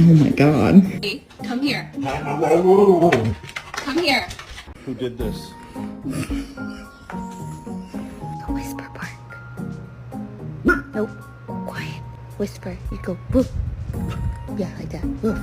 Oh my god. Hey, come here. Come here. Who did this? The whisper bark. Nope. Quiet. Whisper. You go woof. Yeah, like that. Woof.